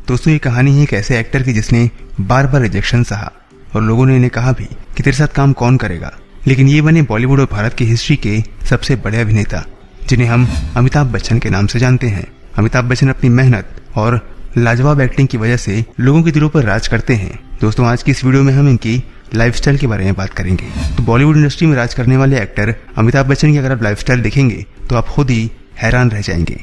दोस्तों ये कहानी है एक ऐसे एक्टर की जिसने बार बार रिजेक्शन सहा और लोगों ने इन्हें कहा भी कि तेरे साथ काम कौन करेगा, लेकिन ये बने बॉलीवुड और भारत की हिस्ट्री के सबसे बड़े अभिनेता जिन्हें हम अमिताभ बच्चन के नाम से जानते हैं। अमिताभ बच्चन अपनी मेहनत और लाजवाब एक्टिंग की वजह से लोगों के दिलों पर राज करते हैं। दोस्तों आज की इस वीडियो में हम इनकी लाइफस्टाइल के बारे में बात करेंगे। तो बॉलीवुड इंडस्ट्री में राज करने वाले एक्टर अमिताभ बच्चन की अगर आप लाइफस्टाइल देखेंगे तो आप खुद ही हैरान रह जाएंगे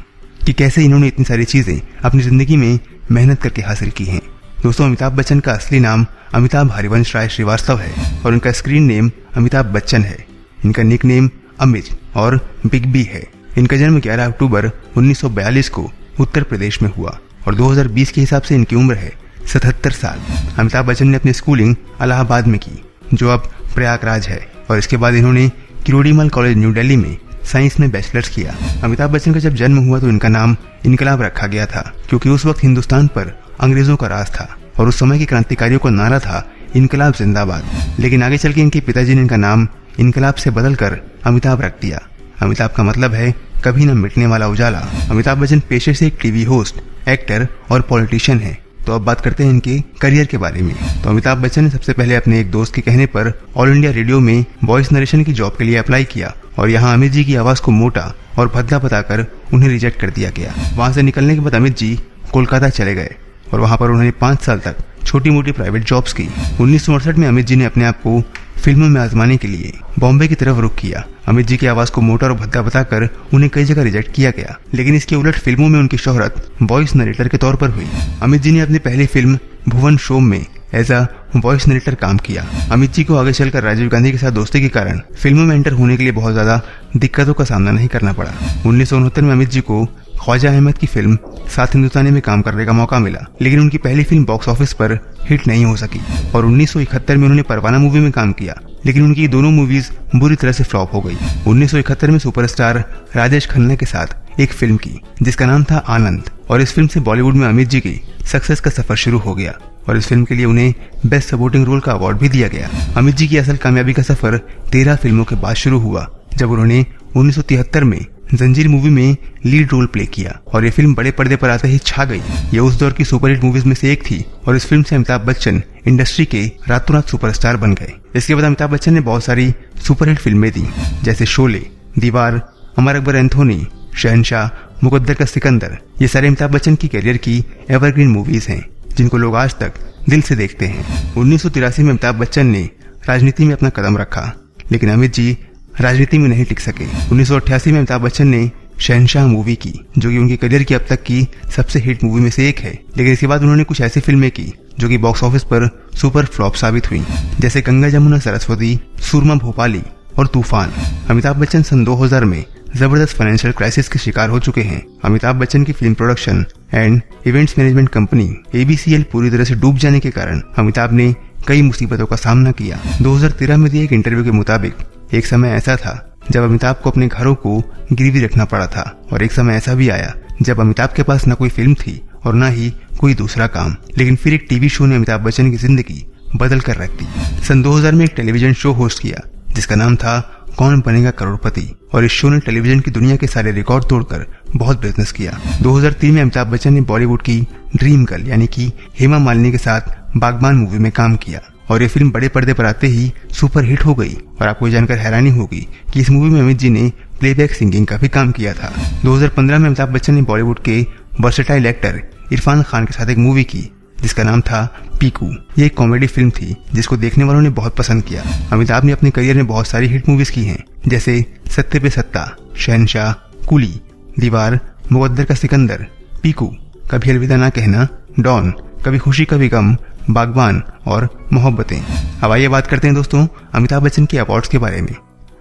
कि कैसे इन्होंने इतनी सारी चीजें अपनी जिंदगी में मेहनत करके हासिल की हैं। दोस्तों अमिताभ बच्चन का असली नाम अमिताभ हरिवंश राय श्रीवास्तव है और उनका स्क्रीन नेम अमिताभ बच्चन है। इनका निक नेम अमित और बिग बी है। इनका जन्म 11 अक्टूबर 1942 को उत्तर प्रदेश में हुआ और 2020 के हिसाब से इनकी उम्र है 77 साल। अमिताभ बच्चन ने अपनी स्कूलिंग इलाहाबाद में की जो अब प्रयागराज है और इसके बाद इन्होंने किरोड़ीमल कॉलेज न्यू दिल्ली में साइंस में बैचलर्स किया। अमिताभ बच्चन का जब जन्म हुआ तो इनका नाम इनकलाब रखा गया था क्योंकि उस वक्त हिंदुस्तान पर अंग्रेजों का राज था और उस समय के क्रांतिकारियों का नारा था इनकलाब जिंदाबाद। लेकिन आगे चल के इनके पिताजी ने इनका नाम इनकलाब से बदलकर अमिताभ रख दिया। अमिताभ का मतलब है कभी न मिटने वाला उजाला। अमिताभ बच्चन पेशे से एक टीवी होस्ट, एक्टर और पॉलिटिशियन है। तो अब बात करते हैं इनके करियर के बारे में। तो अमिताभ बच्चन ने सबसे पहले अपने एक दोस्त के कहने पर ऑल इंडिया रेडियो में वॉइस नरेशन की जॉब के लिए अप्लाई किया और यहाँ अमित जी की आवाज को मोटा और भद्दा बताकर उन्हें रिजेक्ट कर दिया गया। वहां से निकलने के बाद अमित जी कोलकाता चले गए और वहां पर उन्होंने 5 साल तक छोटी मोटी प्राइवेट जॉब्स की। 1968 में अमित जी ने अपने आप को फिल्मों में आजमाने के लिए बॉम्बे की तरफ रुख किया। अमित जी की आवाज को मोटा और भद्दा बताकर उन्हें कई जगह रिजेक्ट किया गया, लेकिन इसके उलट फिल्मों में उनकी शोहरत वॉइस नरेटर के तौर पर हुई। अमित जी ने अपनी पहली फिल्म भुवन शोम में एज अ वॉइस नरेटर काम किया। अमित जी को आगे चलकर राजीव गांधी के साथ दोस्ती के कारण फिल्मों में एंटर होने के लिए बहुत ज्यादा दिक्कतों का सामना नहीं करना पड़ा। 1969 में अमित जी को ख्वाजा अहमद की फिल्म सात हिंदुस्तानी में काम करने का मौका मिला, लेकिन उनकी पहली फिल्म बॉक्स ऑफिस पर हिट नहीं हो सकी और 1971 में उन्होंने परवाना मूवी में काम किया, लेकिन उनकी दोनों मूवीज बुरी तरह से फ्लॉप हो गई। 1971 में सुपरस्टार राजेश खन्ना के साथ एक फिल्म की जिसका नाम था आनंद और इस फिल्म से बॉलीवुड में अमित जी की सक्सेस का सफर शुरू हो गया और इस फिल्म के लिए उन्हें बेस्ट सपोर्टिंग रोल का अवार्ड भी दिया गया। अमित जी की असल कामयाबी का सफर 13 फिल्मों के बाद शुरू हुआ जब उन्होंने 1973 में जंजीर मूवी में लीड रोल प्ले किया और ये फिल्म बड़े पर्दे पर आते ही छा गई। ये उस दौर की सुपरहिट मूवीज में से एक थी और इस फिल्म से अमिताभ बच्चन इंडस्ट्री के रातों रात सुपरस्टार बन गए। इसके बाद अमिताभ बच्चन ने बहुत सारी सुपरहिट फिल्में दी जैसे शोले, दीवार, अमर अकबर एंथोनी, शहनशाह, मुकद्दर का सिकंदर। ये सारे अमिताभ बच्चन की करियर की एवरग्रीन मूवीज हैं जिनको लोग आज तक दिल से देखते हैं। 1983 में अमिताभ बच्चन ने राजनीति में अपना कदम रखा, लेकिन अमित जी राजनीति में नहीं टिक सके। 1988 में अमिताभ बच्चन ने शहनशाह मूवी की जो कि उनके करियर की अब तक की सबसे हिट मूवी में से एक है, लेकिन इसके बाद उन्होंने कुछ ऐसी फिल्में की जो कि बॉक्स ऑफिस पर सुपर फ्लॉप साबित हुई जैसे गंगा जमुना सरस्वती, सूरमा भोपाली और तूफान। अमिताभ बच्चन सन 2000 में जबरदस्त फाइनेंशियल क्राइसिस के शिकार हो चुके हैं। अमिताभ बच्चन की film production and events management company ABCL पूरी तरह से डूब जाने के कारण अमिताभ ने कई मुसीबतों का सामना किया। 2013 में दिए एक इंटरव्यू के मुताबिक एक समय ऐसा था जब अमिताभ को अपने घरों को गिरवी रखना पड़ा था और एक समय ऐसा भी आया जब अमिताभ के पास न कोई फिल्म थी और न ही कोई दूसरा काम, लेकिन फिर एक टीवी शो ने अमिताभ बच्चन की जिंदगी बदल कर रख दी। सन 2000 में एक टेलीविजन शो होस्ट किया जिसका नाम था कौन बनेगा करोड़पति और इस शो ने टेलीविजन की दुनिया के सारे रिकॉर्ड तोड़कर बहुत बिजनेस किया। 2003 में अमिताभ बच्चन ने बॉलीवुड की ड्रीम गर्ल यानी कि हेमा मालिनी के साथ बागबान मूवी में काम किया और ये फिल्म बड़े पर्दे पर आते ही सुपर हिट हो गई और आपको जानकर हैरानी होगी कि इस मूवी में अमित जी ने प्लेबैक सिंगिंग का भी काम किया था। 2015 में अमिताभ बच्चन ने बॉलीवुड के वर्सेटाइल एक्टर इरफान खान के साथ एक मूवी की जिसका नाम था पीकू। ये एक कॉमेडी फिल्म थी जिसको देखने वालों ने बहुत पसंद किया। अमिताभ ने अपने करियर में बहुत सारी हिट मूवीज की हैं जैसे सत्ते पे सत्ता, शहनशाह, कुली, दीवार, मुकद्दर का सिकंदर, पीकू, कभी अलविदा ना कहना, डॉन, कभी खुशी कभी गम, बागबान और मोहब्बतें। अब आइए बात करते हैं दोस्तों अमिताभ बच्चन के अवार्ड्स के बारे में।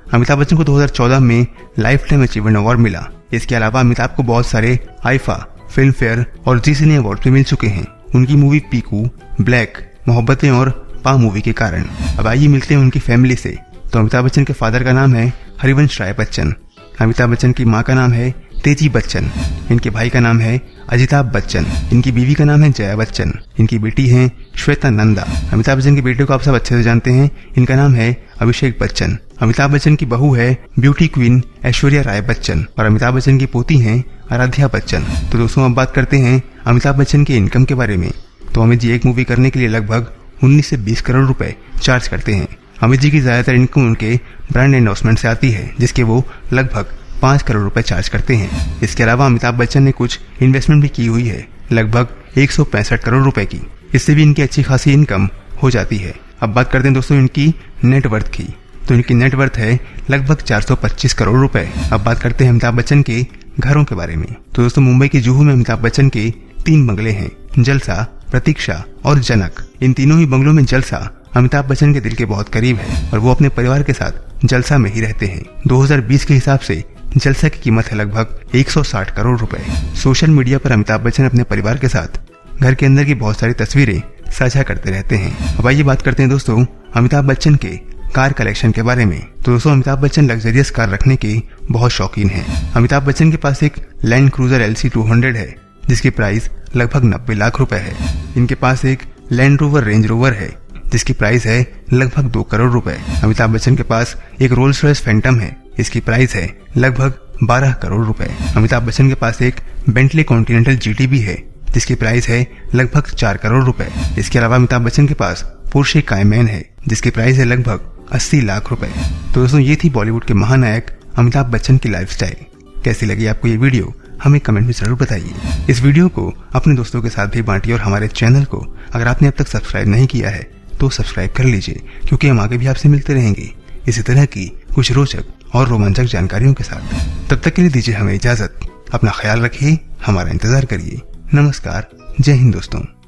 अमिताभ बच्चन को 2014 में लाइफ टाइम अचीवमेंट अवार्ड मिला। इसके अलावा अमिताभ को बहुत सारे आईफा, फिल्म फेयर और जी सिने अवार्ड भी मिल चुके हैं उनकी मूवी पीकू, ब्लैक, मोहब्बतें और पा मूवी के कारण। अब आइए मिलते हैं उनकी फैमिली से। तो अमिताभ बच्चन के फादर का नाम है हरिवंश राय बच्चन। अमिताभ बच्चन की माँ का नाम है तेजी बच्चन। इनके भाई का नाम है अजिताभ बच्चन। इनकी बीवी का नाम है जया बच्चन। इनकी बेटी है श्वेता नंदा। अमिताभ बच्चन के बेटे को आप सब अच्छे से जानते हैं, इनका नाम है अभिषेक बच्चन। अमिताभ बच्चन की बहू है ब्यूटी क्वीन ऐश्वर्या राय बच्चन और अमिताभ बच्चन की पोती हैं आराध्या बच्चन। तो दोस्तों अब बात करते हैं अमिताभ बच्चन के इनकम के बारे में। तो अमित जी एक मूवी करने के लिए लगभग 19 से 20 करोड़ रुपए चार्ज करते हैं। अमित जी की ज्यादातर इनकम उनके ब्रांड एंडोर्समेंट से आती है, जिसके वो लगभग 5 करोड़ रुपए चार्ज करते हैं। इसके अलावा अमिताभ बच्चन ने कुछ इन्वेस्टमेंट भी की हुई है, लगभग 165 करोड़ रुपए की। इससे भी इनकी अच्छी खासी इनकम हो जाती है। अब बात करते हैं दोस्तों इनकी नेटवर्थ की। तो इनकी नेटवर्थ है लगभग 425 करोड़ रुपए। अब बात करते हैं अमिताभ बच्चन के घरों के बारे में। तो दोस्तों मुंबई के जुहू में अमिताभ बच्चन के 3 बंगले हैं, जलसा, प्रतीक्षा और जनक। इन तीनों ही बंगलों में जलसा अमिताभ बच्चन के दिल के बहुत करीब है और वो अपने परिवार के साथ जलसा में ही रहते हैं। 2020 के हिसाब से जलसा की कीमत है लगभग 160 करोड़ रुपए। सोशल मीडिया पर अमिताभ बच्चन अपने परिवार के साथ घर के अंदर की बहुत सारी तस्वीरें साझा करते रहते हैं। अब आइए बात करते हैं दोस्तों अमिताभ बच्चन के कार कलेक्शन के बारे में। तो दोस्तों अमिताभ बच्चन लग्जरियस कार रखने के बहुत शौकीन हैं। अमिताभ बच्चन के पास एक लैंड क्रूजर LC 200 है, जिसकी प्राइस लगभग 90 लाख रुपए है। इनके पास एक लैंड रोवर रेंज रोवर है, जिसकी प्राइस है लगभग 2 करोड़ रुपए। अमिताभ बच्चन के पास एक रोल्स रॉयस फैंटम है, इसकी प्राइस है लगभग 12 करोड़ रुपए। अमिताभ बच्चन के पास एक बेंटली कॉन्टिनेंटल GT भी है, जिसकी प्राइस है लगभग 4 करोड़ रुपए। इसके अलावा अमिताभ बच्चन के पास पोर्शे कायमैन है, जिसकी प्राइस है लगभग 80 लाख रुपए। तो दोस्तों ये थी बॉलीवुड के महानायक अमिताभ बच्चन की लाइफस्टाइल। कैसी लगी आपको ये वीडियो हमें कमेंट में जरूर बताइए। इस वीडियो को अपने दोस्तों के साथ भी बांटिए और हमारे चैनल को अगर आपने अब तक सब्सक्राइब नहीं किया है तो सब्सक्राइब कर लीजिए, क्योंकि हम आगे भी आपसे मिलते रहेंगे इसी तरह की कुछ रोचक और रोमांचक जानकारियों के साथ। तब तक के लिए दीजिए हमें इजाजत। अपना ख्याल रखिए, हमारा इंतजार करिए। नमस्कार, जय हिंद दोस्तों।